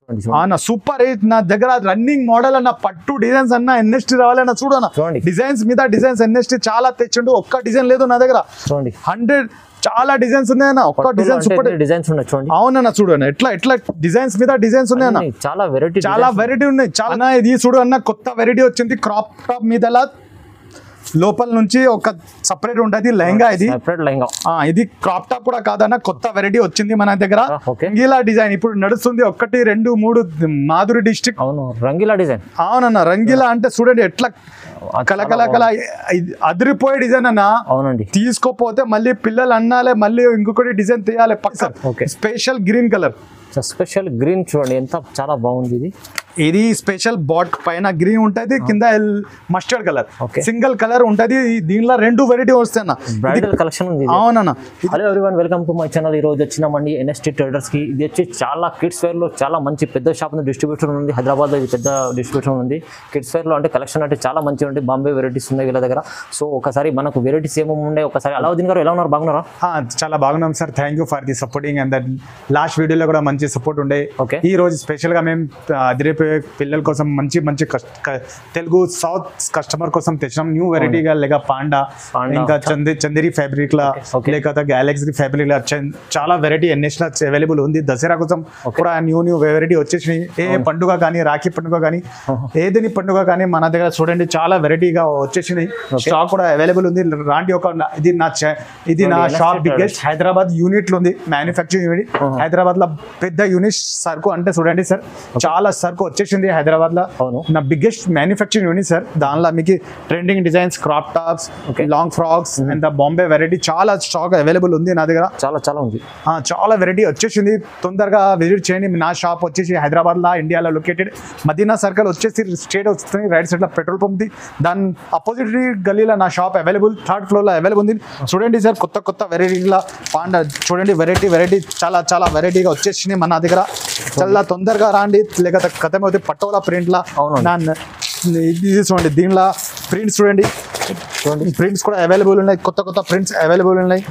అన్న సూపర్ నా దగ్గర రన్నింగ్ మోడల్ అన్న పట్టు డిజైన్స్ అన్న ఎన్ఎస్టీ రావాలన్న చూడన్న డిజైన్స్ మీద డిజైన్స్ ఎన్ఎస్టీ చాలా తెచ్చిండు ఒక్క డిజైన్ లేదు నా దగ్గర 100 చాలా డిజైన్స్ ఉన్నాయన్న ఒక్క డిజైన్ సూపర్ డిజైన్స్ ఉన్నాయి చూడండి అవునన్న చూడన్న ఎట్లా డిజైన్స్ మీద డిజైన్స్ ఉన్నాయన్న చాలా వెరైటీ ఉన్నాయి చాలా ఇది చూడు అన్న కొత్త వెరైటీ వచ్చింది క్రాప్ టాప్ మీద లోపల నుంచి ఒక సపరేట్ ఉంటుంది లెహంగా ఇది క్రాప్ టాప్ కూడా కాదన్న కొత్త వెరైటీ వచ్చింది మన దగ్గర రంగీలా డిజైన్ ఇప్పుడు నడుస్తుంది 1 2 3 మాధురి డిస్ట్రిక్ట్ రంగీలా డిజైన్ అవునన్న రంగీలా అంటే చూడండి ఎట్లా కల అదిరిపోయే డిజైన్ అన్న అవునండి తీసుకోపోతే మళ్ళీ పిల్లలు అన్నాలే మళ్ళీ ఇంకొకటి డిజైన్ తీయాలి పక్క special green colour special green చూడండి ఎంత చాలా బాగుంది ఇది స్పెషల్ బాట్ పైన గ్రీన్ ఉంటది కింద మస్టర్డ్ కలర్ సింగిల్ కలర్ ఉంటది దీనిలో 2 వెరైటీ వస్తాయన్న బ్రైడల్ కలెక్షన్ ఉంది అవునన్న hello everyone welcome to my channel ఈ రోజు వచ్చినామండి ఎన్ఎస్టీ ట్రేడర్స్ కి ఇది వచ్చి చాలా కిడ్స్ వేర్ లో చాలా మంచి పెద్ద షాప్ ఉంది డిస్ట్రిబ్యూటర్ ఉంది హైదరాబాద్ లో ఇది పెద్ద డిస్ట్రిబ్యూటర్ ఉంది కిడ్స్ వేర్ లో అంటే కలెక్షన్ అంటే చాలా మంచిగా ఉంది బాంబే వెరైటీస్ ఉన్నాయి వీళ్ళ దగ్గర సో ఒకసారి మనకు వెరైటీస్ ఏమేమి ఉన్నాయి ఒకసారి అలావుద్దీన్ గారు ఎలా ఉన్నారు బాగున్నారా చాలా బాగున్నాం sir thank you for the supporting and that last వీడియోలో కూడా మంచి సపోర్ట్ ఉండే ఈ రోజు స్పెషల్ గా మేము అదిరిపోయే పిల్లల కోసం మంచి తెలుగు సౌత్ కస్టమర్ కోసం తెచ్చినాం న్యూ వెరైటీగా లేక పాండా ఇంకా చందేరి ఫ్యాబ్రిక్ లా లేకపోతే గ్యాలక్సీ ఫ్యాబ్రిక్ లా చాలా వెరైటీ ఎన్ఎస్లా అవైలబుల్ ఉంది దసరా కోసం కూడా న్యూ వెరైటీ వచ్చేసినాయి ఏ పండుగ కానీ రాఖీ పండుగ కానీ ఏదని పండుగ కానీ మన దగ్గర చూడండి చాలా వెరైటీగా వచ్చేసినాయి స్టాక్ కూడా అవైలబుల్ ఉంది రాండి ఇది నా షాప్ బిగ్గెస్ట్ హైదరాబాద్ యూనిట్ లో ఉంది మ్యానుఫ్యాక్చరింగ్ యూనిట్ హైదరాబాద్ లో పెద్ద యూనిట్ సరుకు అంటే చూడండి సార్ చాలా సరుకు వచ్చేసింది హైదరాబాద్ లో నా బిగ్గెస్ట్ మ్యానుఫ్యాక్చరింగ్ యూనిట్ సార్ దానిలో మీకు trending designs crop tops long frocks and Bombay variety చాలా స్టాక్ అవైలబుల్ ఉంది నా దగ్గర చాలా ఉంది చాలా వెరైటీ వచ్చేసింది తొందరగా విజిట్ చేయండి నా షాప్ వచ్చేసి హైదరాబాద్ లో ఇండియాలో లొకేటెడ్ మదీనా సర్కిల్ వచ్చేసి స్ట్రేట్ వస్తుంది రైట్ సైడ్ లో పెట్రోల్ పంప్ ది దాని అపోజిట్ గల్లీలో నా షాప్ అవైలబుల్ 3rd ఫ్లోర్ లో అవైలబుల్ ఉంది చూడండి సార్ కొత్త వెరైటీల పాండా చూడండి వెరైటీ చాలా వెరైటీగా వచ్చేసినాయి మన దగ్గర చాలా తొందరగా రాండి లేకపోతే కథమవుతుంది పట్టోలా ప్రింట్ లా ఇది చూడండి దీనిలో ప్రింట్స్ చూడండి ప్రింట్స్ కూడా అవైలబుల్ ఉన్నాయి కొత్త ప్రింట్స్ అవైలబుల్ ఉన్నాయి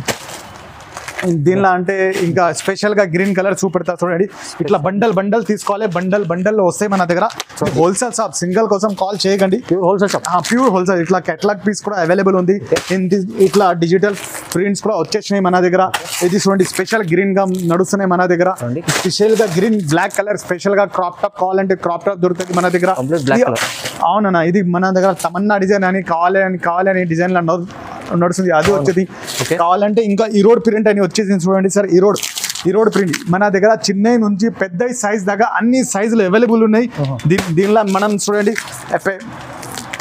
దీనిలో అంటే ఇంకా స్పెషల్ గా గ్రీన్ కలర్ చూపెడతా చూడండి ఇట్లా బండల్ తీసుకోవాలి బండల్ వస్తాయి మన దగ్గర హోల్సేల్ షాప్ సింగిల్ కోసం కాల్ చేయకండి ప్యూర్ హోల్సేల్ ఇట్లా కేటలాగ్ పీస్ కూడా అవైలబుల్ ఉంది ఇట్లా డిజిటల్ ప్రింట్స్ కూడా వచ్చేసినాయి మన దగ్గర ఇది చూడండి స్పెషల్ గ్రీన్ గా నడుస్తున్నాయి మన దగ్గర స్పెషల్ గా గ్రీన్ బ్లాక్ కలర్ స్పెషల్ గా క్రాప్ టాప్ కావాలంటే క్రాప్ టాప్ దొరుకుతుంది మన దగ్గర అవునన్నా ఇది మన దగ్గర తమన్నా డిజైన్ అని కావాలి డిజైన్ లా నడుస్తుంది అది వచ్చేది కావాలంటే ఇంకా ఈ రోడ్ ప్రింట్ అని వచ్చేసి చూడండి సార్ ఈ రోడ్ ప్రింట్ మన దగ్గర చిన్న నుంచి పెద్ద సైజ్ దాకా అన్ని సైజులు అవైలబుల్ ఉన్నాయి దీనిలో మనం చూడండి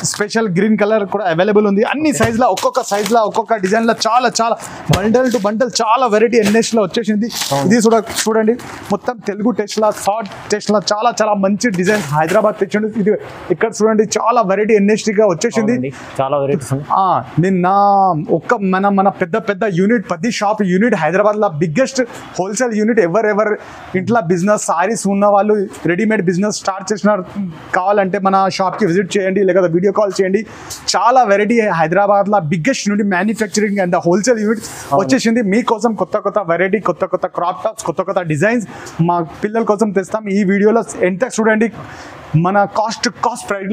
స్పెషల్ గ్రీన్ కలర్ కూడా అవైలబుల్ ఉంది అన్ని సైజులో ఒక్కొక్క సైజులో ఒక్కొక్క డిజైన్ లో చాలా బండల్ టు బండల్ చాలా వెరైటీ ఎన్ఎస్ లో వచ్చేసింది ఇది చూడండి మొత్తం తెలుగు టెస్ట్ లా షార్ట్ టెస్ట్ లా చాలా మంచి డిజైన్ హైదరాబాద్ తెచ్చింది ఇది ఇక్కడ చూడండి చాలా వెరైటీ ఎన్ఎస్ గా వచ్చేసింది చాలా వెరైటీస్ నిన్న ఒక్క మన పెద్ద యూనిట్ 10 షాప్ యూనిట్ హైదరాబాద్ లో బిగ్గెస్ట్ హోల్సేల్ యూనిట్ ఎవర్ ఇంట్లో బిజినెస్ సారీస్ ఉన్న వాళ్ళు రెడీమేడ్ బిజినెస్ స్టార్ట్ చేసిన కావాలంటే మన షాప్ కి విజిట్ చేయండి లేకపోతే వీడియో కాల్ చేయండి చాలా వెరైటీ హైదరాబాద్ లో biggest unit manufacturing and wholesale unit వచ్చేసింది మీకోసం కొత్త వెరైటీ కొత్త క్రాప్ టాప్స్ కొత్త డిజైన్స్ మా పిల్లల కోసం తెస్తాం ఈ వీడియోలో ఎంత చూడండి మన కాస్ట్ ప్రైస్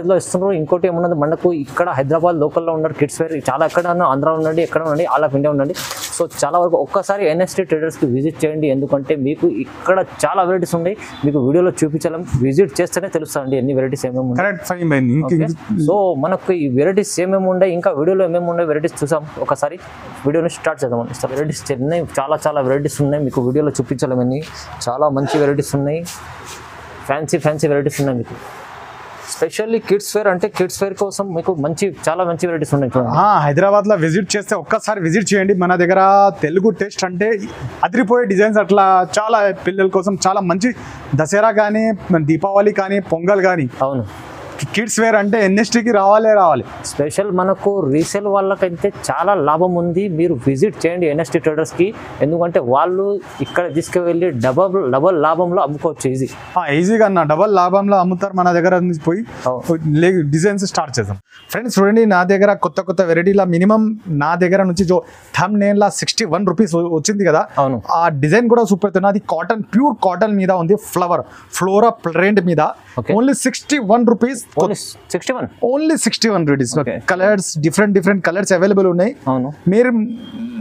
లో ఇస్తున్నారు ఇంకోటి ఏమన్నది మనకు ఇక్కడ హైదరాబాద్ లోకల్లో ఉన్నారు కిడ్స్ వేర్ చాలా ఎక్కడ ఆంధ్ర ఉండండి ఎక్కడ ఉండండి ఆల్ ఆఫ్ ఇండియా ఉండండి సో చాలా వరకు ఒక్కసారి ఎన్ఎస్టీ ట్రేడర్స్ కి విజిట్ చేయండి ఎందుకంటే మీకు ఇక్కడ చాలా వెరైటీస్ ఉన్నాయి మీకు వీడియోలో చూపించాలి విజిట్ చేస్తేనే తెలుస్తుంది ఎన్ని వెరైటీస్ ఏమేమి ఉన్నాయి సో మనకు ఈ వెరైటీస్ ఏమేమి ఉన్నాయి ఇంకా వీడియోలో ఏమేమి ఉన్నాయి వెరైటీస్ చూసాం ఒకసారి వీడియోని స్టార్ట్ చేద్దామని వెరైటీస్ ఉన్నాయి చాలా వెరైటీస్ ఉన్నాయి మీకు వీడియోలో చూపించాలని చాలా మంచి వెరైటీస్ ఉన్నాయి ఫ్యాన్సీ వెరైటీస్ ఉన్నాయి మీకు స్పెషల్లీ కిడ్స్ వేర్ అంటే కిడ్స్ వేర్ కోసం మీకు చాలా మంచి వెరైటీస్ ఉన్నాయి హైదరాబాద్ లో విజిట్ చేస్తే ఒక్కసారి విజిట్ చేయండి మన దగ్గర తెలుగు టెస్ట్ అంటే అదిరిపోయే డిజైన్స్ అట్లా చాలా పిల్లల కోసం చాలా మంచి దసరా కానీ దీపావళి కానీ పొంగల్ కానీ అవును కిడ్స్ వేర్ అంటే ఎన్ఎస్టీకి రావాలి. స్పెషల్ మనకు రీసేల్ వాళ్ళకైతే చాలా లాభం ఉంది. మీరు విజిట్ చేయండి ఎన్ఎస్టీ ట్రేడర్స్కి, ఎందుకంటే వాళ్ళు ఇక్కడ తీసుకువెళ్ళి డబల్ లాభంలో అమ్ముకోవచ్చు. ఈజీగా అన్న డబల్ లాభంలో అమ్ముతారు. మన దగ్గర నుంచి పోయి డిజైన్స్ స్టార్ట్ చేద్దాం. ఫ్రెండ్స్ చూడండి, నా దగ్గర కొత్త వెరైటీల మినిమం నా దగ్గర నుంచి థమ్ నేమ్ లా 61 రూపీస్ వచ్చింది కదా. అవును, ఆ డిజైన్ కూడా సూపర్ అవుతుంది. అది కాటన్, ప్యూర్ కాటన్ మీద ఉంది, ఫ్లోరా ప్రింట్ మీద. Only 61 rupees. Only 61 rupees. Colours different colours available ఉన్నాయి. మీరు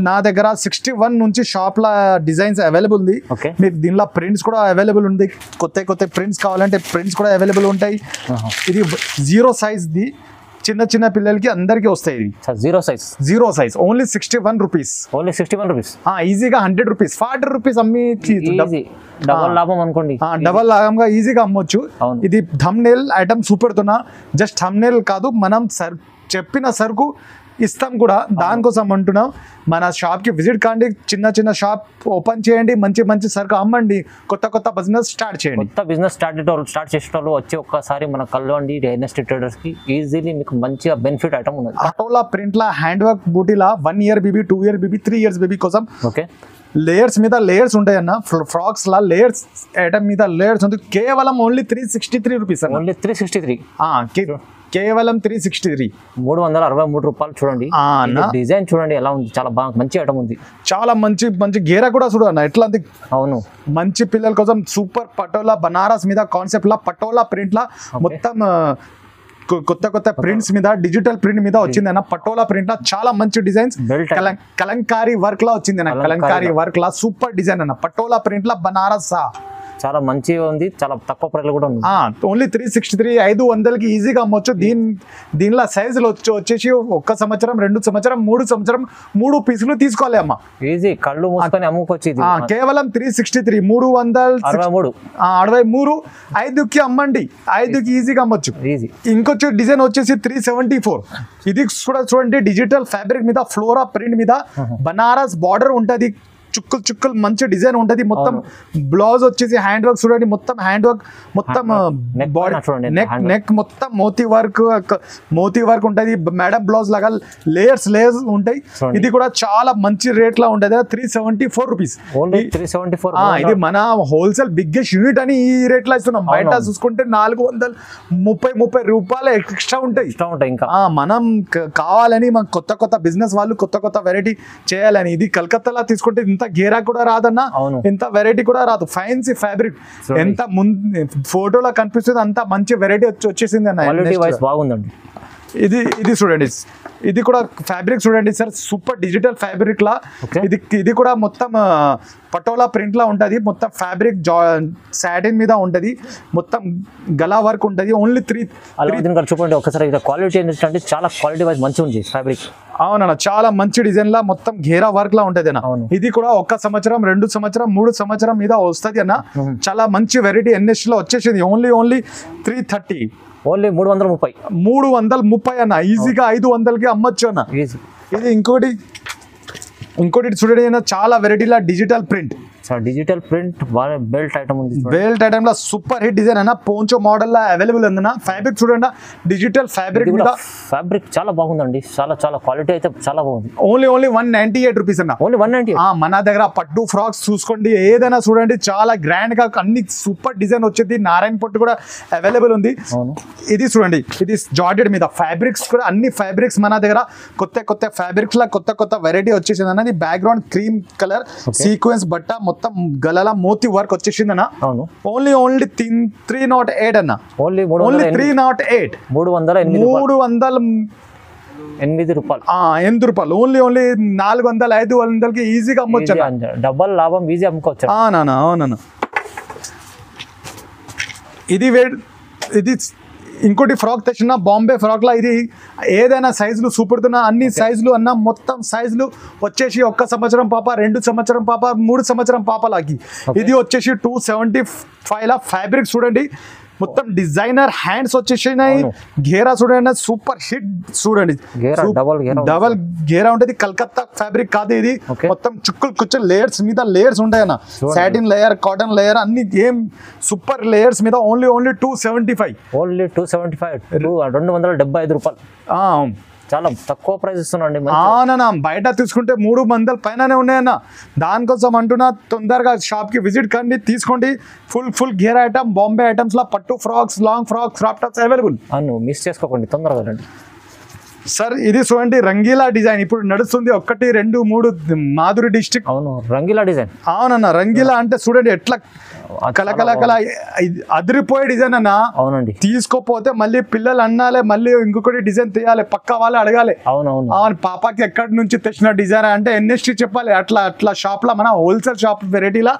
నా దగ్గర 61 నుంచి షాప్ లా డిజైన్స్ అవైలబుల్ ఉంది. మీరు దీనిలో ప్రింట్స్ కూడా అవైలబుల్ ఉంది. కొత్త ప్రింట్స్ కావాలంటే ప్రింట్స్ కూడా అవైలబుల్ ఉంటాయి. ఇది 0 సైజ్ ది, చిన్న పిల్లలకి అందరికి వస్తాయి. Zero size only 61 rupees. ఈజీగా 100 రూపీస్ 40 రూపీస్ అమ్మి డబల్ లాభం అనుకోండి. డబల్ లాభంగా ఈజీగా అమ్మొచ్చు. ఇది థంబ్నెయిల్ ఐటమ్ చూపెడుతున్నా. జస్ట్ థంబ్నెయిల్ కాదు, మనం చెప్పిన సరుకు ఇస్తాం కూడా. దానికోసం అంటున్నాం, మన షాప్కి విజిట్ కాండి, చిన్న షాప్ ఓపెన్ చేయండి, మంచి సరుకు అమ్మండి, కొత్త బిజినెస్ స్టార్ట్ చేయండి. కొత్త బిజినెస్ స్టార్ట్ చేసేటోళ్ళు వచ్చి ఒక్కసారి మన కలవండి ఎన్ఎస్టీ ట్రేడర్స్కి. ఈజీలీ మీకు మంచిగా బెనిఫిట్ ఐటమ్ ఉన్నది. పటోలా ప్రింట్లా, హ్యాండ్ వర్క్ బూటీలా 1 year baby, 2 year baby, 3 years baby కోసం లేయర్స్ మీద లేయర్స్ ఉంటాయి అన్న. ఫ్రాక్స్ లా లేయర్స్ ఐటమ్ మీద లేయర్స్ ఉంది. కేవలం ఓన్లీ 363 రూపీస్. ఓన్లీ 363. కేవలం 363, 363 రూపాయలు. చూడండి డిజైన్ చూడండి ఎలా ఉంది, చాలా బాగా మంచి ఐటమ్ ఉంది. చాలా మంచి గేరా కూడా చూడు అన్న ఎట్లా ఉంది. అవును, మంచి పిల్లల కోసం సూపర్ పటోలా బనారస్ మీద కాన్సెప్ట్ లా, పటోలా ప్రింట్ లా మొత్తం కొత్త ప్రింట్స్ మీద, డిజిటల్ ప్రింట్ మీద వచ్చింది అన్న. పటోలా ప్రింట్ లా చాలా మంచి డిజైన్స్. కలంకారీ వర్క్ లా వచ్చింది అన్న. కలంకారీ వర్క్ లా సూపర్ డిజైన్ అన్న. పటోలా ప్రింట్ లా బనారస్ చాలా మంచిగా ఉంది. చాలా తక్కువ ప్రైస్ కూడా ఉంది. ఓన్లీ 363, 500కి ఈజీగా అమ్మొచ్చు. దీనిలో సైజులు వచ్చేసి 1 సంవత్సరం, 2 సంవత్సరం, 3 సంవత్సరం, 3 పీసులు తీసుకోవాలి అమ్మ. ఈజీ, కళ్ళు మూసుకొని అమ్ముకోవచ్చు. కేవలం 363, 363, 5కి అమ్మండి. 5కి ఈజీగా అమ్మొచ్చు. ఇంకొచ్చి డిజైన్ వచ్చేసి 374. ఇది కూడా చూడండి, డిజిటల్ ఫ్యాబ్రిక్ మీద, ఫ్లోరా ప్రింట్ మీద, బనారస్ బార్డర్ ఉంటది, చుక్కలు మంచి డిజైన్ ఉంటది. మొత్తం బ్లౌజ్ వచ్చేసి హ్యాండ్ వర్క్ చూడండి, మొత్తం హ్యాండ్ వర్క్, మొత్తం నెక్ మొత్తం మోతీ వర్క్ ఉంటది. మేడం బ్లౌజ్ లాగా లేయర్స్ ఉంటాయి. ఇది కూడా చాలా మంచి రేట్ లా ఉంటది. 374 రూపీస్. ఇది మన హోల్సేల్ బిగ్గెస్ట్ యూనిట్ అని ఈ రేట్ లో ఇస్తున్నాం. బయట చూసుకుంటే 430 రూపాయలు ఎక్స్ట్రా ఉంటాయి. మనం కావాలని మన కొత్త బిజినెస్ వాళ్ళు కొత్త వెరైటీ చేయాలని. ఇది కలకత్తాలో తీసుకుంటే ఇంత గేరా కూడా రాదన్న, ఇంత వెరైటీ కూడా రాదు. ఫ్యాన్సీ ఫ్యాబ్రిక్ ఎంత ఫోటోలో కనిపిస్తుంది అంత మంచి వెరైటీ వచ్చేసింది అన్న. బాగుందండి. ఇది చూడండి, ఇది కూడా ఫ్యాబ్రిక్ చూడండి సార్, సూపర్ డిజిటల్ ఫ్యాబ్రిక్ లా. ఇది కూడా మొత్తం పటోలా ప్రింట్ లా ఉంటది. మొత్తం ఫ్యాబ్రిక్ సాటిన్ మీద ఉంటది. మొత్తం గలా వర్క్ ఉంటది. ఓన్లీ 3 చూడండి ఒకసారి. క్వాలిటీ ఏంటంటే చాలా క్వాలిటీ వైజ్ మంచి ఉంది ఫ్యాబ్రిక్. అవునన్న, చాలా మంచి డిజైన్ లా, మొత్తం ఘేరా వర్క్ లా ఉంటది అన్న. ఇది కూడా 1 సంవత్సరం, 2 సంవత్సరం, 3 సంవత్సరం మీద వస్తుంది అన్న. చాలా మంచి వెరైటీ ఎన్ఎస్ లో వచ్చేసింది. ఓన్లీ 330, ఓన్లీ 330 అన్న. ఈజీగా 500కి అమ్మొచ్చు అన్న. ఇది ఇంకోటి చూడండి అన్న, చాలా వెరైటీలా డిజిటల్ ప్రింట్ బెల్ట్ ఐటమ్ ఉంది. బెల్ట్ ఐటమ్ లా సూపర్ హిట్ డిజైన్ అన్న. పోంచో మోడల్ లా అవైలబుల్ ఉందన్న. ఫ్యాబ్రిక్ చూడండి, డిజిటల్ ఫ్యాబ్రిక్ మీద ఫ్యాబ్రిక్ చాలా బాగుందండి. చాలా క్వాలిటీ అయితే చాలా బాగుంది. ఓన్లీ 198 రూపీస్ అన్న. ఓన్లీ 198. మన దగ్గర పట్టు ఫ్రాక్స్ చూసుకోండి, ఏదైనా చూడండి, చాలా గ్రాండ్ గా అన్ని సూపర్ డిజైన్ వచ్చేది. నారాయణ పట్టు కూడా అవైలబుల్ ఉంది. ఇది చూడండి, ఇది జార్జెట్ మీద ఫ్యాబ్రిక్స్ కూడా, అన్ని ఫ్యాబ్రిక్స్ మన దగ్గర కొత్త ఫ్యాబ్రిక్స్ లా కొత్త వెరైటీ వచ్చేసింది అన్న. బ్యాక్గ్రౌండ్ క్రీమ్ కలర్ సీక్వెన్స్ బట్ట, మొత్తం గలలా మోతీ వర్క్ వచ్చేసింది అన్న. ఓన్లీ 308 అన్న. ఓన్లీ 308, 308 రూపాయలు. ఓన్లీ 400, 500కి ఈజీగా అమ్మొచ్చు. డబల్ లాభం, ఈజీ అమ్ముకోవచ్చు. అవునన్నా. ఇది ఇంకోటి ఫ్రాక్ తెచ్చిన బాంబే ఫ్రాక్ లా. ఇది ఏదైనా సైజులు చూపెడుతున్నా, అన్ని సైజులు అన్న. మొత్తం సైజులు వచ్చేసి 1 సంవత్సరం పాప, 2 సంవత్సరం పాప, 3 సంవత్సరం పాప లాగి. ఇది వచ్చేసి 275 లా. ఫ్యాబ్రిక్ చూడండి, మొత్తం డిజైనర్ హ్యాండ్స్ వచ్చేసినాయి. గేరా చూడండి సూపర్ హిట్ చూడండి, డబల్ గేరా ఉంటుంది. కలకత్తా ఫ్యాబ్రిక్ కాదు ఇది, మొత్తం చుక్కులు లేయర్స్ మీద లేయర్స్ ఉంటాయన్న. సాటిన్ లేయర్, కాటన్ లేయర్ అన్ని ఏం సూపర్ లేయర్స్ మీద ఓన్లీ 275. ఓన్లీ 275, 275 రూపాయలు. చాలా తక్కువ ప్రైస్ ఇస్తున్నాండి. అవునన్నా, బయట తీసుకుంటే 300 పైననే ఉన్నాయన్న. దానికోసం అంటున్నా, తొందరగా షాప్కి విజిట్ కండి, తీసుకోండి. Full gear item, Bombay items లా పట్టు frocks, long frocks, crop tops available. అవును, మిస్ చేసుకోకండి, తొందరగా రండి. సార్ ఇది చూడండి రంగీలా డిజైన్ ఇప్పుడు నడుస్తుంది. 1, 2, 3 మాధురి డిస్ట్రిక్ట్. అవును, రంగీలా డిజైన్. అవునన్నా, రంగీలా అంటే చూడండి ఎట్లా కల అదిరిపోయే డిజైన్ అన్న. అవునండి, తీసుకోపోతే మళ్ళీ పిల్లలు అన్నాలే, మళ్ళీ ఇంకొకటి డిజైన్ తీయాలి, పక్క వాళ్ళు అడగాలి. అవునవును, పాపకి ఎక్కడి నుంచి తెచ్చిన డిజైన్ అంటే ఎన్ఎస్టీ చెప్పాలి. అట్లా షాప్ లా, మన హోల్సేల్ షాప్ వెరైటీలా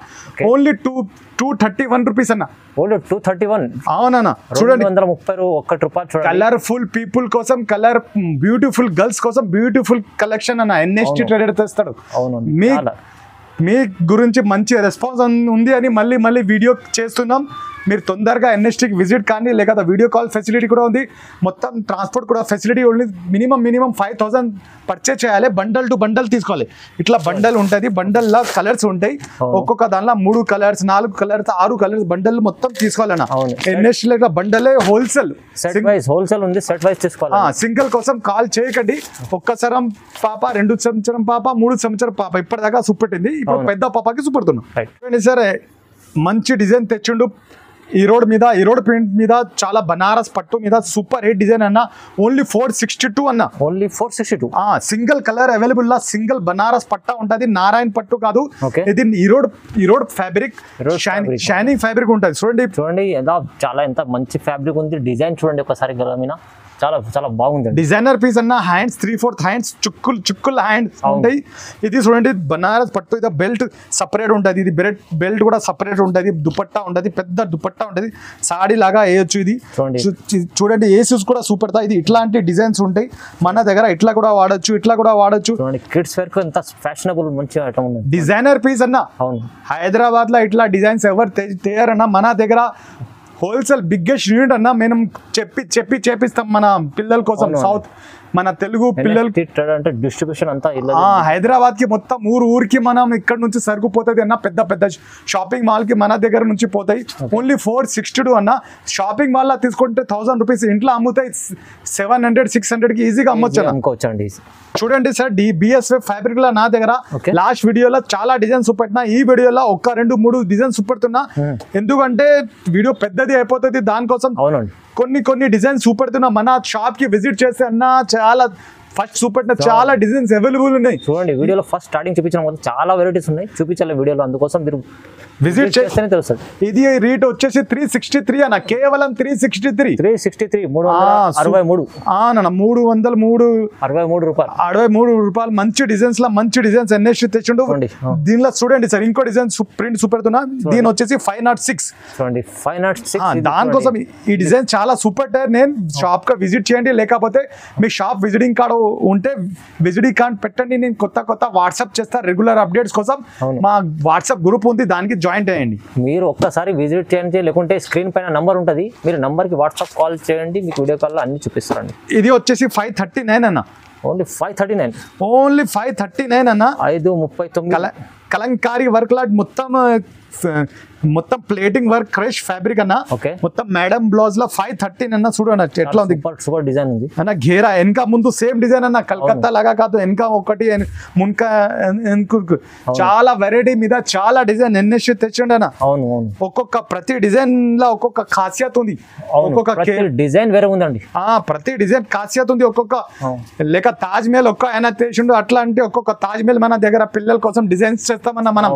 ఓన్లీ 231 రూపీస్ అన్న. ఓన్లీ 231. అవునన్నా, చూడండి 231 రూపాయలు. కలర్ఫుల్ పీపుల్ కోసం, బ్యూటిఫుల్ గర్ల్స్ కోసం బ్యూటిఫుల్ కలెక్షన్ అన్న. ఎన్ఎస్టీ ట్రేడర్ తెస్తాడు. మీ గురించి మంచి రెస్పాన్స్ ఉంది అని మళ్ళీ వీడియో చేస్తున్నాం. మీరు తొందరగా ఎన్ఎస్టీకి విజిట్ కానీ, లేకపోతే వీడియో కాల్ ఫెసిలిటీ కూడా ఉంది. మొత్తం ట్రాన్స్పోర్ట్ కూడా ఫెసిలిటీ ఓన్లీ మినిమం 5000 పర్చేజ్ చేయాలి. బండల్ టు బండల్ తీసుకోవాలి. ఇట్లా బండల్ ఉంటుంది, బండల్లా కలర్స్ ఉంటాయి. ఒక్కొక్క దానిలో 3 కలర్స్, 4 కలర్స్, 6 కలర్స్ బండల్ మొత్తం తీసుకోవాలన్న. ఎన్ఎస్టీ బండలే హోల్సేల్ ఉంది, సెట్ వైస్ తీసుకోవాలి. సింగిల్ కోసం కాల్ చేయకండి. 1 సంవత్సరం పాప, 2 సంవత్సరం పాప, 3 సంవత్సరం పాప, ఇప్పటిదాకా చూపెట్టింది. ఇప్పుడు పెద్ద పాపకి చూపెడుతున్నాం. సరే, మంచి డిజైన్ తెచ్చిండు. ఈ రోడ్ ప్రింట్ మీద చాలా బనారస్ పట్టు మీద సూపర్ హిట్ డిజైన్ అన్న. ఓన్లీ 462 అన్న. ఓన్లీ 462. సింగిల్ కలర్ అవైలబుల్ లా, సింగిల్ బనారస్ పట్ట ఉంటది. నారాయణ పట్టు కాదు ఇది, ఈ రోడ్ ఫ్యాబ్రిక్, షైనింగ్ ఫ్యాబ్రిక్ ఉంటది. చూడండి ఎంత మంచి ఫ్యాబ్రిక్ ఉంది. డిజైన్ చూడండి ఒకసారి గల మీద, చాలా చాలా బాగుంది. డిజైనర్ పీస్ అన్న. హ్యాండ్స్ 3/4 హ్యాండ్స్, చుక్కుల హ్యాండ్స్ ఉంటాయి. ఇది చూడండి బనారస్ పట్టు. ఇది బెల్ట్ సపరేట్ ఉంటుంది, ఇది బెల్ట్ కూడా సపరేట్ ఉంటుంది. దుపట్టా ఉంటుంది, పెద్ద దుపట్టా ఉంటుంది. సాడీ లాగా వేయొచ్చు. ఇది చూడండి, ఏసీస్ కూడా సూపర్. ఇది ఇట్లాంటి డిజైన్స్ ఉంటాయి మన దగ్గర. ఇట్లా కూడా వాడచ్చు. కిడ్స్ వేర్ ఎంత ఫ్యాషనబుల్ మంచి ఐటమ్ ఉంది. డిజైనర్ పీస్ అన్న. హైదరాబాద్ లో ఇట్లా డిజైన్స్ ఎవరు తయారన్నా, మన దగ్గర హోల్సేల్ బిగ్గెస్ట్ యూనిట్ అన్న. మేము చెప్పి చేపిస్తాం మన పిల్లల కోసం. సౌత్ మన తెలుగు పిల్లలకి డిస్ట్రిబ్యూషన్ అంతా హైదరాబాద్ కి మొత్తం ఊరికి మనం ఇక్కడ నుంచి సరుకుపోతుంది అన్న. పెద్ద షాపింగ్ మాల్ కి మన దగ్గర నుంచి పోతాయి. ఓన్లీ 462 అన్న. షాపింగ్ మాల్ లా తీసుకుంటే 1000 రూపీస్, ఇంట్లో అమ్ముతాయి 700-600 కి ఈజీగా అమ్మొచ్చు. చూడండి సార్, బిఎస్ఎఫ్ ఫ్యాబ్రిక్ లా నా దగ్గర లాస్ట్ వీడియోలో చాలా డిజైన్స్ చూపెట్టినా. ఈ వీడియోలో 1, 2, 3 డిజైన్స్ చూపెడుతున్నా. ఎందుకంటే వీడియో పెద్దది అయిపోతుంది, దానికోసం కొన్ని డిజైన్స్ చూపెడుతున్నా. మన షాప్ కి విజిట్ చేస్తే అన్న చాలా ఫస్ట్ చూపెట్టిన చాలా డిజైన్స్ అవైలబుల్ ఉన్నాయి. చూడండి, వీడియోలో ఫస్ట్ స్టార్టింగ్ చూపించిన చాలా వెరైటీస్ ఉన్నాయి, చూపించాలి వీడియోలో. అందుకోసం మీరు విజిట్ చేస్తేనే తెలుస్తుంది. ఇది రేట్ వచ్చేసి 363 అన్న. కేవలం 363 రూపాయలు. మంచి డిజైన్స్ ఎన్ఎస్టీ తెచ్చిండు. దీనిలో చూడండి సార్, ఇంకో డిజైన్ ప్రింట్ చూపెడుతున్నా. దీని వచ్చేసి 506. దానికోసం ఈ డిజైన్ చాలా సూపర్ టైర్. నేను షాప్ గా విజిట్ చేయండి, లేకపోతే మీ షాప్ విజిటింగ్ కార్డు ఉంటే విజిటింగ్ కార్డ్ పెట్టండి. నేను కొత్త వాట్సాప్ చేస్తా రెగ్యులర్ అప్డేట్స్ కోసం. మా వాట్సాప్ గ్రూప్ ఉంది, దానికి జాయిన్ అయ్యండి. మీరు ఒక్కసారి విజిట్ చేయండి, లేకుంటే స్క్రీన్ పైన నంబర్ ఉంటుంది, మీరు నంబర్ కి వాట్సాప్ కాల్ చేయండి, మీకు వీడియో కాల్ లో అన్ని చూపిస్తారండి. ఇది వచ్చేసి 539 అన్న. ఓన్లీ 539 అన్న. 539 కలంకారీ వర్క్ లా మొత్తం ప్లేటింగ్ వర్క్, క్రష్ ఫ్యాబ్రిక్ అన్న. మొత్తం మేడం బ్లౌజ్ లో 513 అన్న. చూడండి ఎట్లా ఉంది, సూపర్ డిజైన్ ఉంది అన్న. ఘేరా వెనక ముందు సేమ్ డిజైన్ అన్న. కలకత్తా లాగా కాదు, వెనక ఒకటి మున్క చాలా వెరైటీ మీద చాలా డిజైన్ ఎన్ఎస్టీ తెచ్చండి అన్న. ఒక్కొక్క ప్రతి డిజైన్ లో ఒక్కొక్క ఖాసియత్ ఉంది. ఒక్కొక్క డిజైన్ వేరే ఉందండి. ప్రతి డిజైన్ ఖాసియత్ ఉంది. ఒక్కొక్క లేక తాజ్ మహల్ ఆయన తెచ్చిండు. అట్లా అంటే ఒక్కొక్క తాజ్ మహల్ మన దగ్గర పిల్లల కోసం డిజైన్స్ చేస్తామన్న మనం.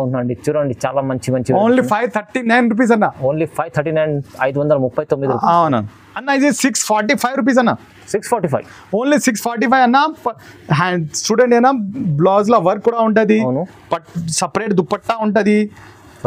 చూడండి చాలా మంచి ఓన్లీ 539 రూపీస్ అన్న. ఓన్లీ 539, 539. అవునా అన్న. ఇది 645 రూపీస్ అన్న. 645 ఓన్లీ 645 అన్న. చూడండి అన్న, బ్లౌజ్ లో వర్క్ కూడా ఉంటది, సపరేట్ దుపట్టా ఉంటది.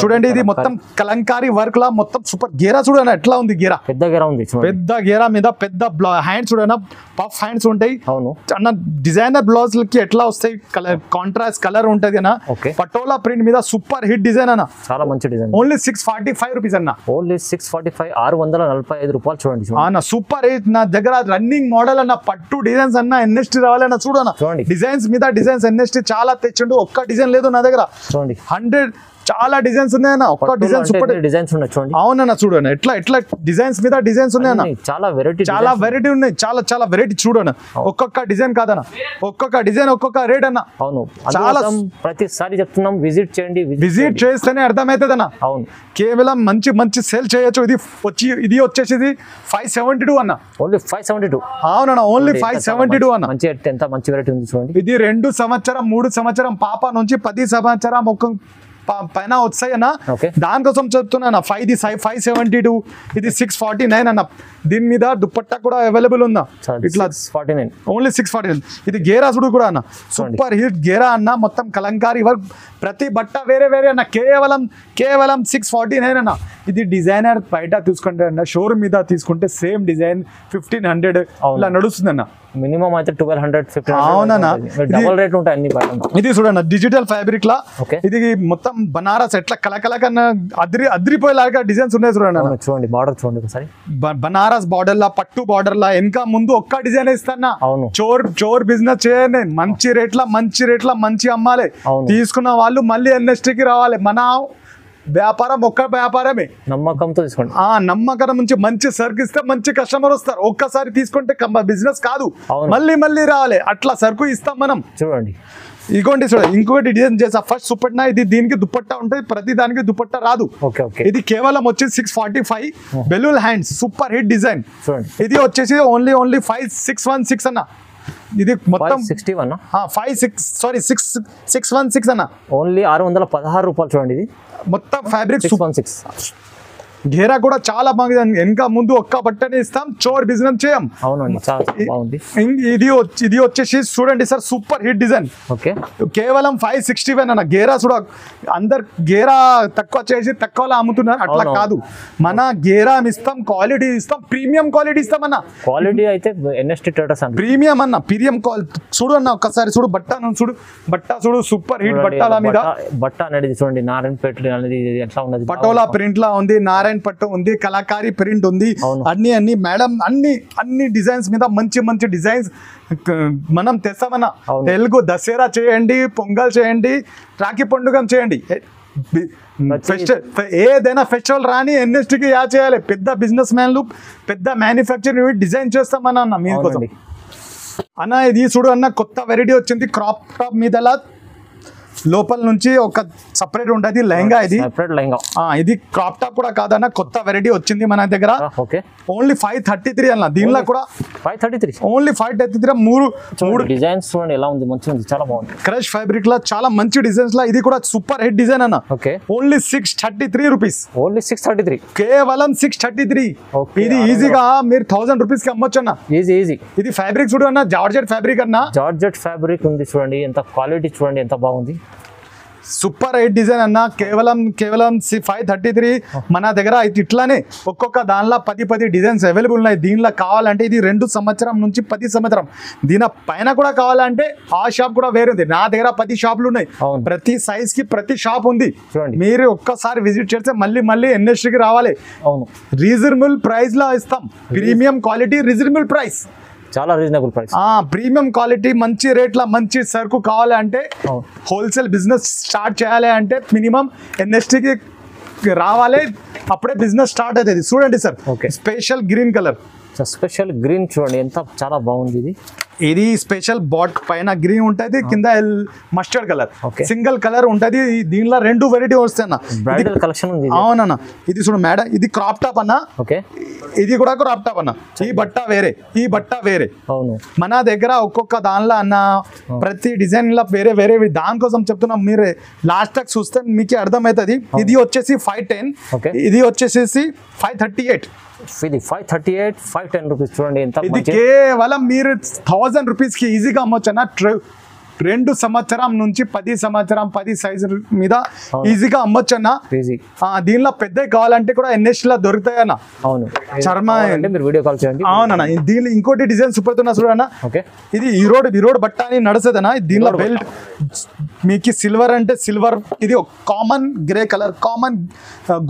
చూడండి ఇది మొత్తం కలంకారీ వర్క్ లా మొత్తం సూపర్ గేరా చూడనా ఎట్లా ఉంది గేరా పెద్ద గేరా ఉంది చూడండి. పెద్ద గేరా మీద పెద్ద హ్యాండ్స్ చూడనా పఫ్ హ్యాండ్స్ ఉంటాయి అవును అన్న డిజైనర్ బ్లౌజ్ కి ఎట్లా వస్తాయి కలర్ కాంట్రాస్ట్ కలర్ ఉంటది అన్న ఓకే పటోలా ప్రింట్ మీద సూపర్ హిట్ డిజైన్ అన్న చాలా మంచి డిజైన్ ఓన్లీ 645 రూపీస్ అన్న ఓన్లీ 645 645 చూడండి అన్న సూపర్ హిట్ నా దగ్గర రన్నింగ్ మోడల్ అన్న పట్టు డిజైన్స్ అన్న ఎన్ఎస్టీ రావాలన్న చూడన్న చూడండి డిజైన్స్ మీద డిజైన్స్ ఎన్ఎస్టీ చాలా తెచ్చిండు ఒక్క డిజైన్ లేదు నా దగ్గర చూడండి 100 చాలా డిజైన్స్ ఉన్నాయన్న ఒక్క డిజైన్ సూపర్ డిజైన్స్ ఉన్నాయి చూడండి అవునన్న చూడన్న ఎట్లా డిజైన్స్ మీద డిజైన్స్ ఉన్నాయన్న చాలా వెరైటీ ఉన్నాయి చాలా వెరైటీ చూడన్న ఒక్కొక్క డిజైన్ కాదన్న ఒక్కొక్క డిజైన్ ఒక్కొక్క రేట్ అన్న అవును చాలా ప్రతిసారి చెప్తున్నాం విజిట్ చేయండి విజిట్ చేస్తేనే అర్థమవుతుంది అన్న అవును కేవలం మంచి సేల్ చేయొచ్చు ఇది వచ్చేసి 572 అన్న ఓన్లీ 572 అవునన్న ఓన్లీ 572 అన్న మంచి ఎంత మంచి వెరైటీ ఉంది చూడండి ఇది 2 సంవత్సరం 3 సంవత్సరం పాప నుంచి 10 సంవత్సరం ఒక పైన వచ్చాయి అన్న దానికోసం చెప్తున్నా 572 ఇది 649 అన్న దీని మీద దుపట్టా కూడా అవైలబుల్ ఉందా ఇట్లా 649 ఓన్లీ 649 ఇది గేరా చూడు కూడా అన్న సూపర్ హిట్ గేరా అన్న మొత్తం కలంకారీ వర్క్ ప్రతి బట్ట వేరే అన్న కేవలం 649 అన్న ఇది డిజైనర్ బయట తీసుకుంటే అన్న షోరూమ్ మీద తీసుకుంటే సేమ్ డిజైన్ 1500 ఇలా నడుస్తుంది అన్న మినిమం అయితే 1200 1500 అవునన్నా డబుల్ రేట్ ఉంటాయి అన్ని బయట ఇది చూడన్న డిజిటల్ ఫ్యాబ్రిక్ లా ఇది మొత్తం బనారస్ ఎట్లా కలకల కన్నా అద్రిపోయేలాగా డిజైన్స్ ఉన్నాయి చూడండి బార్డర్ చూడండి ఒకసారి బనారస్ బార్డర్ లా పట్టు బార్డర్ లా ఇంకా ముందు ఒక్క డిజైన్ ఇస్తానా అవును చోర్ బిజినెస్ చేయండి మంచి రేట్ల మంచి అమ్మాలి తీసుకున్న వాళ్ళు మళ్ళీ ఎన్ఎస్టీకి రావాలి మన వ్యాపారం ఒక్క వ్యాపారమే నమ్మకంతో తీసుకోండి నమ్మకం నుంచి మంచి సరుకు ఇస్తే మంచి కస్టమర్ వస్తారు ఒక్కసారి తీసుకుంటే బిజినెస్ కాదు మళ్ళీ రావాలి అట్లా సరుకు ఇస్తాం మనం చూడండి ఇగోండి చూడండి ఇంకొకటి డిజైన్ చేసా ఫస్ట్ సుపట్నా ఇది దీనికి దుపట్టా ఉంటుంది ప్రతి దానికి దుపట్టా రాదు ఇది కేవలం వచ్చి 645 బెలూల్ హ్యాండ్స్ సూపర్ హిట్ డిజైన్ ఇది వచ్చేసి ఓన్లీ 5616 అన్న ఇది మొత్తం 616 అన్న ఓన్లీ 616 చూడండి ఇది మొత్తం ఫ్యాబ్రిక్ 616 ఘేరా కూడా చాలా బాగుంది వెనక ముందు ఒక్క బట్టని ఇస్తాం చోర్ బిజినెస్ చేయం అవునండి చాలా బాగుంది ఇది వచ్చేసి చూడండి సార్ సూపర్ హిట్ డిజైన్ కేవలం 561 అన్న గేరా చూడ అందరు గేరా తక్కువ చేసి తక్కువలో అమ్ముతున్నారు అట్లా కాదు మన గేరా ఇస్తాం క్వాలిటీ ఇస్తాం ప్రీమియం క్వాలిటీ ఇస్తాం అన్న క్వాలిటీ అయితే ఎన్ఎస్టీ ట్రేడర్స్ అన్న ప్రీమియం అన్న ప్రీమియం చూడు అన్న ఒక్కసారి చూడు బట్ట చూడు సూపర్ హిట్ బట్టల మీద బట్ట అనేది చూడండి నారాయణపేట అనేది ఎట్లా ఉన్నది పటోలా ప్రింట్ లా ఉంది నారాయణ పట్టు ఉంది కళాకారీ ప్రింట్ ఉంది అన్ని మేడం అన్ని డిజైన్స్ మీద మంచి డిజైన్స్ మనం తెస్తామన్నా తెలుగు దసరా చేయండి పొంగల్ చేయండి రాఖీ పండుగ చేయండి ఏదైనా ఫెస్టివల్ రాని ఎన్ఎస్టీకి యా చేయాలి పెద్ద బిజినెస్ మ్యాన్లు పెద్ద మ్యానుఫ్యాక్చరింగ్ డిజైన్ చేస్తామన్నా మీకోసం అన్న ఇది చూడు అన్న కొత్త వెరైటీ వచ్చింది క్రాప్ టాప్ మీద లోపల నుంచి ఒక సపరేట్ ఉంటుంది లెహంగా ఇది క్రాప్ టాప్ కూడా కాదన్న కొత్త వెరైటీ వచ్చింది మన దగ్గర ఓన్లీ 533 అన్న దీనిలో కూడా 533 ఓన్లీ 533 మూడు డిజైన్స్ చూడండి ఎలా ఉంది మంచిగా ఉంది చాలా బాగుంది క్రష్ ఫ్యాబ్రిక్ లా చాలా మంచి డిజైన్స్ లా ఇది కూడా సూపర్ హిట్ డిజైన్ అన్న ఓన్లీ 633 రూపీస్ ఓన్లీ 633 కేవలం 633 ఇది ఈజీగా మీరు 1000 రూపీస్ కి అమ్మొచ్చు అన్న ఈజీ ఇది ఫ్యాబ్రిక్ చూడు అన్న జార్జెట్ ఫ్యాబ్రిక్ ఉంది చూడండి ఎంత క్వాలిటీ చూడండి ఎంత బాగుంది సూపర్ హిట్ డిజైన్ అన్న కేవలం 533 మన దగ్గర ఇట్లానే ఒక్కొక్క దానిలో 10 డిజైన్స్ అవైలబుల్ ఉన్నాయి దీనిలో కావాలంటే ఇది 2 సంవత్సరం నుంచి 10 సంవత్సరం దీని పైన కూడా కావాలంటే ఆ షాప్ కూడా వేరే ఉంది నా దగ్గర 10 షాపులు ఉన్నాయి ప్రతి సైజ్ కి ప్రతి షాప్ ఉంది మీరు ఒక్కసారి విజిట్ చేస్తే మళ్ళీ ఎన్ఎస్టీకి రావాలి రీజనబుల్ ప్రైస్ లో ఇస్తాం ప్రీమియం క్వాలిటీ రీజనబుల్ ప్రైస్ చాలా రీజనబుల్ ప్రైస్ ప్రీమియం క్వాలిటీ మంచి రేట్ల మంచి సరుకు కావాలి అంటే హోల్సేల్ బిజినెస్ స్టార్ట్ చేయాలి అంటే మినిమం ఎన్ఎస్టీకి రావాలి అప్పుడే బిజినెస్ స్టార్ట్ అవుతుంది చూడండి సార్ స్పెషల్ గ్రీన్ కలర్ చూడండి ఎంత చాలా బాగుంది ఇది స్పెషల్ బాట్ పైన గ్రీన్ ఉంటుంది కింద మస్టర్డ్ కలర్ సింగిల్ కలర్ ఉంటుంది దీనిలో 2 వెరైటీ వస్తాయి కలెక్షన్ అవునన్నా ఇది చూడు మేడం ఇది క్రాప్ టాప్ అన్న ఇది కూడా క్రాప్ టాప్ అన్న ఈ బట్ట వేరే మన దగ్గర ఒక్కొక్క దానిలో అన్న ప్రతి డిజైన్ లో వేరే దానికోసం చెప్తున్నాం మీరు లాస్ట్ టైం చూస్తే మీకు అర్థమవుతుంది ఇది వచ్చేసి 510 ఇది వచ్చేసి 538 ఇది 510 రూపీస్ చూడండి ఎంత ఇది కేవలం మీరు 1000 రూపీస్ కి ఈజీగా అమ్మొచ్చు అన్న 2 సంవత్సరం నుంచి 10 సంవత్సరం 10 సైజు మీద ఈజీగా అమ్మొచ్చు అన్న. ఈజీ. దీనిలో పెద్ద కావాలంటే కూడా NST లో దొరుకుతాయి అన్న. అవును, చర్మ అంటే మీరు వీడియో కాల్ చేయండి. అవునన్నా. దీనిలో ఇంకోటి డిజైన్ సూపర్ తున్నా చూడన్నా. ఓకే, ఇది ఈరోడ్ బట్ట అని నడుస్తుందన్నా. దీనిలో బెల్ట్ మీకు సిల్వర్ అంటే సిల్వర్, ఇది common grey colour, common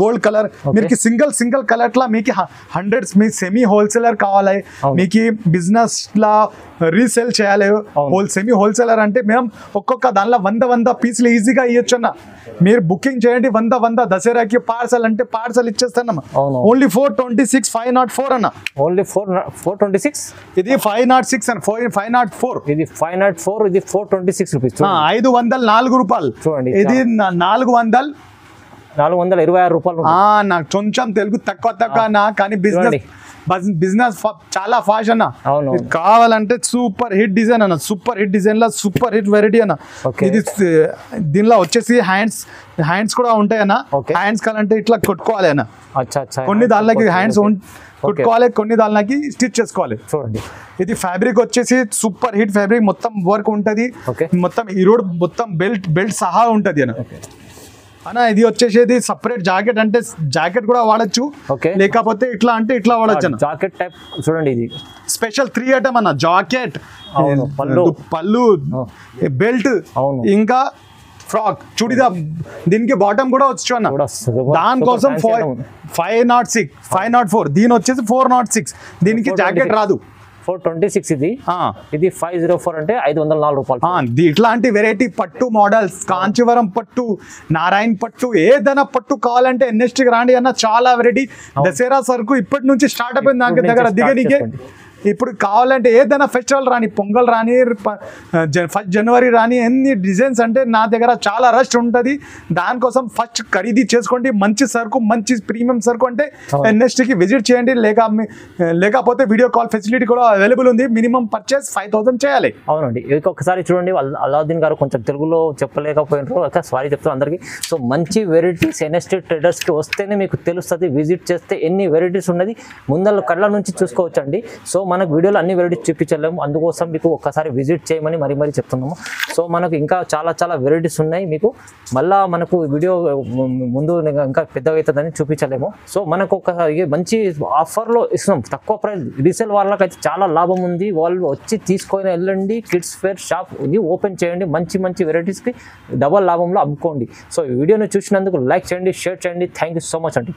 gold colour. మీకు సింగిల్ కలర్ లా మీకు హండ్రెడ్స్, మీ సెమీ హోల్సేలర్ కావాలి, మీకు బిజినెస్ లా రీసేల్ చేయాలి, సెమీ హోల్సేలర్ అంటే మేము ఒక్కొక్క దానిలో 100 పీసులు ఈజీగా ఇవ్వచ్చు అన్న. మీరు బుకింగ్ చేయండి 100 దసరాకి పార్సల్ అంటే పార్సల్ ఇచ్చేస్తానమ్మా. ఓన్లీ 426 504 అన్న. ఓన్లీ 426. ఇది 506 అన్న. 504. ఇది 504, ఇది 426 రూపీస్. 504 రూపాయలు చూడండి. ఇది 426 రూపాయలు. నాకు కొంచెం తెలుగు తక్కువ నా, కానీ బిజినెస్ చాలా ఫాస్ట్ అన్న. కావాలంటే సూపర్ హిట్ డిజైన్ అన్న. సూపర్ హిట్ డిజైన్ లో సూపర్ హిట్ వెరైటీ అన్న. ఇది దీనిలో వచ్చేసి హ్యాండ్స్ కూడా ఉంటాయి అన్న. హ్యాండ్స్ కావాలంటే ఇట్లా కొట్టుకోవాలి అన్న. కొన్ని దానిలోకి హ్యాండ్స్ కొట్టుకోవాలి, కొన్ని దానిలోకి స్టిచ్ చేసుకోవాలి. చూడండి, ఇది ఫ్యాబ్రిక్ వచ్చేసి సూపర్ హిట్ ఫ్యాబ్రిక్, మొత్తం వర్క్ ఉంటది, మొత్తం ఈరోడ్ మొత్తం బెల్ట్ సహా ఉంటది అన్న. అన్న ఇది వచ్చేసేది సపరేట్ జాకెట్ అంటే జాకెట్ కూడా వాడచ్చు, లేకపోతే ఇట్లా అంటే ఇట్లా వాడచ్చు అన్న. జాకెట్ టైప్ చూడండి, ఇది స్పెషల్ 3 ఐటమ్ అన్న. జాకెట్, పళ్ళు, బెల్ట్, ఇంకా ఫ్రాక్, చుడిదా. దీనికి బాటమ్ కూడా వచ్చు అన్న. దానికోసం 504, దీని వచ్చేసి 406. దీనికి జాకెట్ రాదు. 426 ఇది 504 అంటే 504 రూపాయలు. ఇట్లాంటి వెరైటీ పట్టు మోడల్స్, కాంచీవరం పట్టు, నారాయణ పట్టు, ఏదైనా పట్టు కావాలంటే NSTకి రాండి అన్న. చాలా వెరైటీ. దసరా సరుకు ఇప్పటి నుంచి స్టార్ట్ అయిపోయింది దాని దగ్గర దిగనికే. ఇప్పుడు కావాలంటే ఏదైనా ఫెస్టివల్ రాని, పొంగల్ రాని, 1 జనవరి రాని, ఎన్ని డిజైన్స్ అంటే నా దగ్గర చాలా రష్ ఉంటుంది. దానికోసం ఫస్ట్ ఖరీదీ చేసుకోండి. మంచి సరుకు, మంచి ప్రీమియం సరుకు అంటే NSTకి విజిట్ చేయండి. లేకపోతే వీడియో కాల్ ఫెసిలిటీ కూడా అవైలబుల్ ఉంది. మినిమం పర్చేస్ 5000 చేయాలి. అవునండి, ఒకసారి చూడండి. అలావుద్దీన్ గారు కొంచెం తెలుగులో చెప్పలేకపోయినారు, సారీ చెప్తాను అందరికీ. సో మంచి వెరైటీస్ NST ట్రేడర్స్కి వస్తేనే మీకు తెలుస్తుంది. విజిట్ చేస్తే ఎన్ని వెరైటీస్ ఉన్నది ముందర కళ్ళ నుంచి చూసుకోవచ్చు అండి. సో మనకు వీడియోలో అన్ని వెరైటీస్ చూపించలేము, అందుకోసం మీకు ఒక్కసారి విజిట్ చేయమని మరీ చెప్తున్నాము. సో మనకు ఇంకా చాలా వెరైటీస్ ఉన్నాయి. మీకు మళ్ళీ మనకు వీడియో ముందు ఇంకా పెద్దగా అవుతుందని చూపించలేము. సో మనకు ఒక మంచి ఆఫర్లో ఇస్తున్నాం, తక్కువ ప్రైస్. రీసేల్ వాళ్ళకైతే చాలా లాభం ఉంది. వాళ్ళు వచ్చి తీసుకొని వెళ్ళండి. కిడ్స్ ఫేర్ షాప్ ఇది ఓపెన్ చేయండి. మంచి వెరైటీస్కి డబల్ లాభంలో అమ్ముకోండి. సో ఈ వీడియోని చూసినందుకు లైక్ చేయండి, షేర్ చేయండి. థ్యాంక్ యూ సో మచ్ అండి.